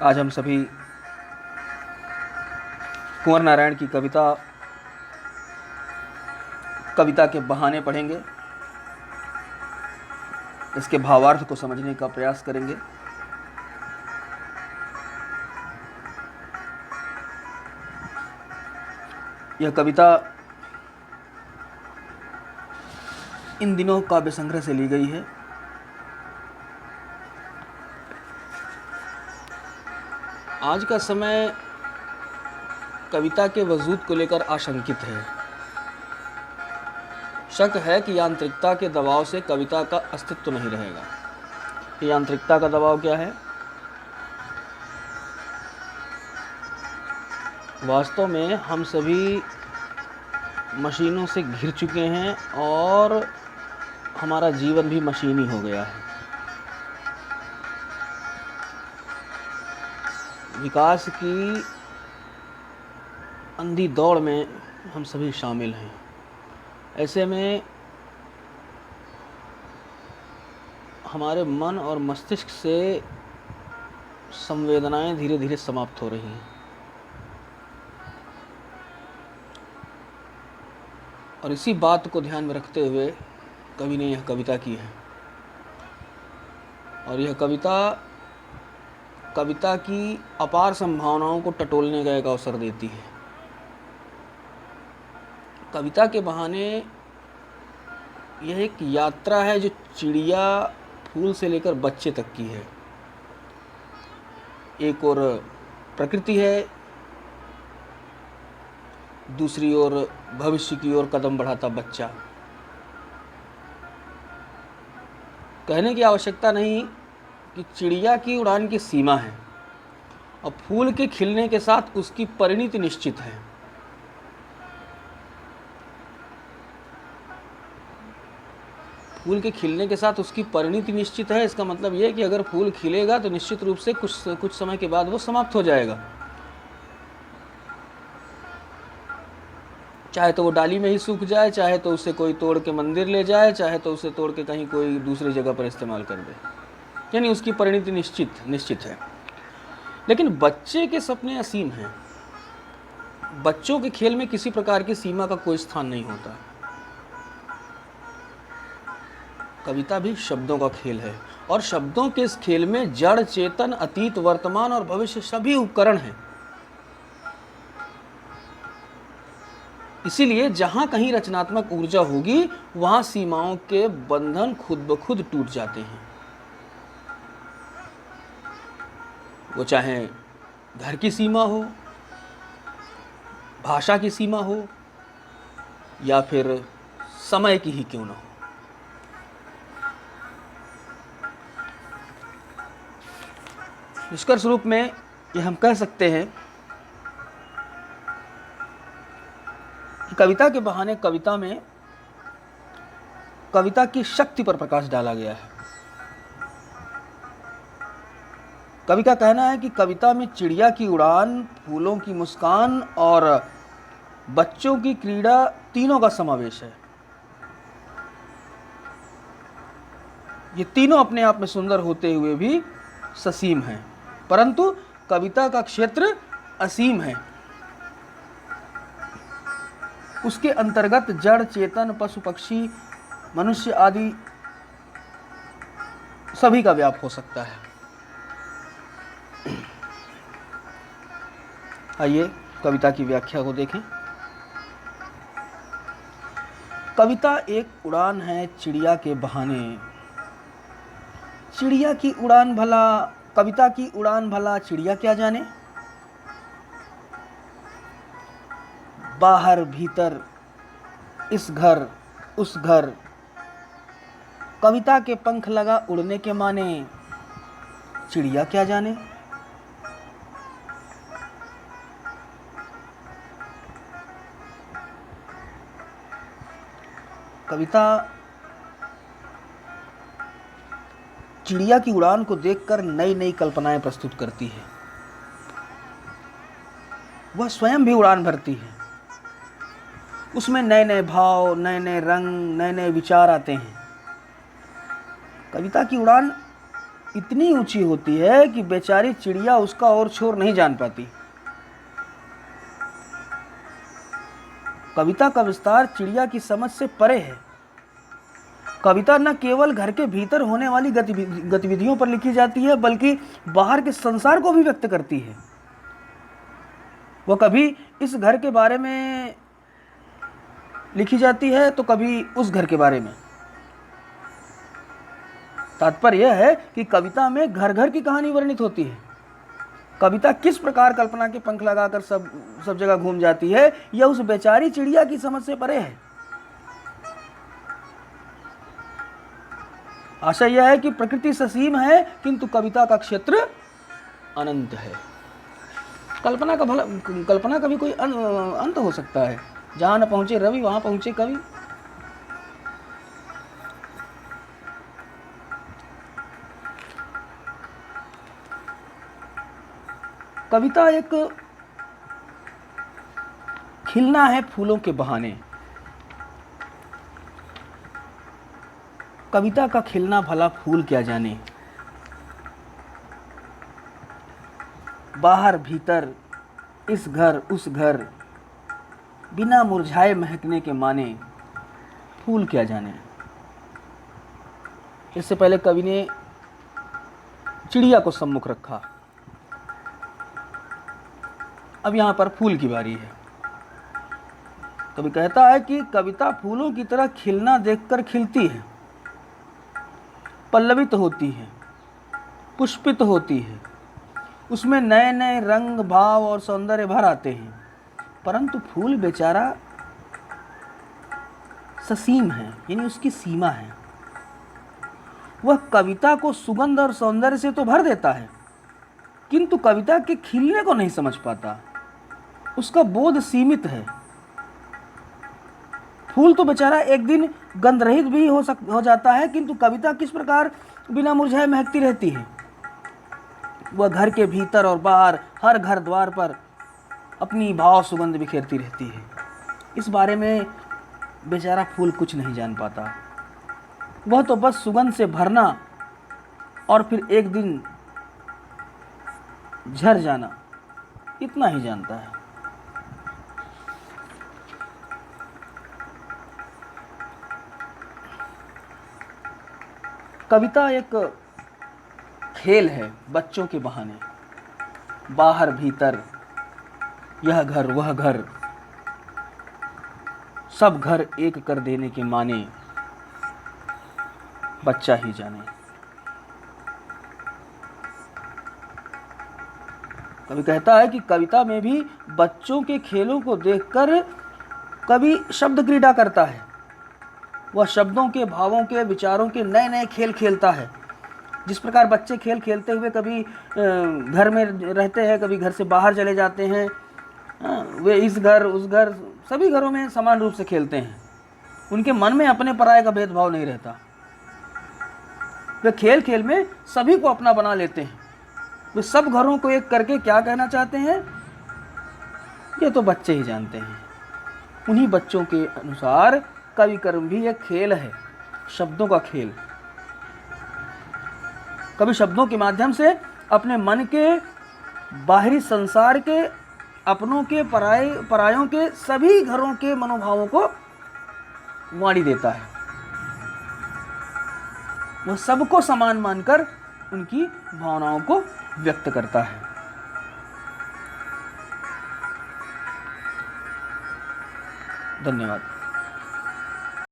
आज हम सभी कुंवर नारायण की कविता के बहाने पढ़ेंगे, इसके भावार्थ को समझने का प्रयास करेंगे। यह कविता इन दिनों काव्य संग्रह से ली गई है। आज का समय कविता के वजूद को लेकर आशंकित है। शक है कि यांत्रिकता के दबाव से कविता का अस्तित्व नहीं रहेगा। यांत्रिकता का दबाव क्या है? वास्तव में हम सभी मशीनों से घिर चुके हैं और हमारा जीवन भी मशीनी हो गया है। विकास की अंधी दौड़ में हम सभी शामिल हैं। ऐसे में हमारे मन और मस्तिष्क से संवेदनाएं धीरे धीरे समाप्त हो रही हैं। और इसी बात को ध्यान में रखते हुए कवि ने यह कविता की है। और यह कविता की अपार संभावनाओं को टटोलने का एक अवसर देती है। कविता के बहाने यह एक यात्रा है जो चिड़िया फूल से लेकर बच्चे तक की है। एक ओर प्रकृति है, दूसरी ओर भविष्य की ओर कदम बढ़ाता बच्चा। कहने की आवश्यकता नहीं कि चिड़िया की उड़ान की सीमा है और फूल के खिलने के साथ उसकी परिणति निश्चित है। फूल के खिलने के साथ उसकी परिणति निश्चित है। इसका मतलब यह है कि अगर फूल खिलेगा तो निश्चित रूप से कुछ समय के बाद वो समाप्त हो जाएगा। चाहे तो वो डाली में ही सूख जाए, चाहे तो उसे कोई तोड़ के मंदिर ले जाए, चाहे तो उसे तोड़ के कहीं कोई दूसरी जगह पर इस्तेमाल कर दे, यानी उसकी परिणति निश्चित है। लेकिन बच्चे के सपने असीम हैं। बच्चों के खेल में किसी प्रकार की सीमा का कोई स्थान नहीं होता। कविता भी शब्दों का खेल है और शब्दों के इस खेल में जड़, चेतन, अतीत, वर्तमान और भविष्य सभी उपकरण हैं। इसीलिए जहां कहीं रचनात्मक ऊर्जा होगी वहां सीमाओं के बंधन खुद ब खुद टूट जाते हैं। वो चाहे घर की सीमा हो, भाषा की सीमा हो या फिर समय की ही क्यों ना हो। निष्कर्ष रूप में यह हम कह सकते हैं कि कविता के बहाने कविता में कविता की शक्ति पर प्रकाश डाला गया है। कवि का कहना है कि कविता में चिड़िया की उड़ान, फूलों की मुस्कान और बच्चों की क्रीड़ा तीनों का समावेश है। ये तीनों अपने आप में सुंदर होते हुए भी ससीम हैं, परंतु कविता का क्षेत्र असीम है। उसके अंतर्गत जड़, चेतन, पशु, पक्षी, मनुष्य आदि सभी का व्याप हो सकता है। आइए कविता की व्याख्या को देखें। कविता एक उड़ान है चिड़िया के बहाने। चिड़िया की उड़ान भला, कविता की उड़ान भला चिड़िया क्या जाने। बाहर भीतर, इस घर उस घर, कविता के पंख लगा उड़ने के माने, चिड़िया क्या जाने। कविता चिड़िया की उड़ान को देखकर नई नई कल्पनाएं प्रस्तुत करती है। वह स्वयं भी उड़ान भरती है। उसमें नए नए भाव, नए नए रंग, नए नए विचार आते हैं। कविता की उड़ान इतनी ऊंची होती है कि बेचारी चिड़िया उसका और छोर नहीं जान पाती। कविता का विस्तार चिड़िया की समझ से परे है। कविता न केवल घर के भीतर होने वाली गतिविधियों पर लिखी जाती है, बल्कि बाहर के संसार को भी व्यक्त करती है। वह कभी इस घर के बारे में लिखी जाती है तो कभी उस घर के बारे में। तात्पर्य यह है कि कविता में घर घर की कहानी वर्णित होती है। कविता किस प्रकार कल्पना के पंख लगाकर सब जगह घूम जाती है, यह उस बेचारी चिड़िया की समझ से परे है। आशा यह है कि प्रकृति ससीम है, किंतु कविता का क्षेत्र अनंत है। कल्पना का भी कोई अंत हो सकता है। जहां न पहुंचे रवि वहां पहुंचे कवि। कविता एक खिलना है फूलों के बहाने। कविता का खिलना भला फूल क्या जाने। बाहर भीतर, इस घर उस घर, बिना मुरझाए महकने के माने, फूल क्या जाने। इससे पहले कवि ने चिड़िया को सम्मुख रखा, अब यहां पर फूल की बारी है। कवि कहता है कि कविता फूलों की तरह खिलना देखकर खिलती है, पल्लवित होती है, पुष्पित होती है, उसमें नए नए रंग भाव और सौंदर्य भर आते हैं। परंतु फूल बेचारा ससीम है, यानी उसकी सीमा है। वह कविता को सुगंध और सौंदर्य से तो भर देता है, किंतु कविता के खिलने को नहीं समझ पाता। उसका बोध सीमित है। फूल तो बेचारा एक दिन गंध रहित भी हो जाता है, किंतु कविता किस प्रकार बिना मुरझाए महकती रहती है। वह घर के भीतर और बाहर हर घर द्वार पर अपनी भाव सुगंध बिखेरती रहती है। इस बारे में बेचारा फूल कुछ नहीं जान पाता। वह तो बस सुगंध से भरना और फिर एक दिन झर जाना, इतना ही जानता है। कविता एक खेल है बच्चों के बहाने। बाहर भीतर, यह घर वह घर, सब घर एक कर देने के माने, बच्चा ही जाने। कवि कहता है कि कविता में भी बच्चों के खेलों को देखकर कवि शब्द क्रीड़ा करता है। वह शब्दों के, भावों के, विचारों के नए नए खेल खेलता है। जिस प्रकार बच्चे खेल खेलते हुए कभी घर में रहते हैं, कभी घर से बाहर चले जाते हैं, वे इस घर उस घर, सभी घरों में समान रूप से खेलते हैं। उनके मन में अपने पराये का भेदभाव नहीं रहता। वे खेल खेल में सभी को अपना बना लेते हैं। वे सब घरों को एक करके क्या कहना चाहते हैं, ये तो बच्चे ही जानते हैं। उन्हीं बच्चों के अनुसार कवि कर्म भी एक खेल है, शब्दों का खेल। कवि शब्दों के माध्यम से अपने मन के, बाहरी संसार के, अपनों के, परायों के, सभी घरों के मनोभावों को वाणी देता है। वह सबको समान मानकर उनकी भावनाओं को व्यक्त करता है। धन्यवाद।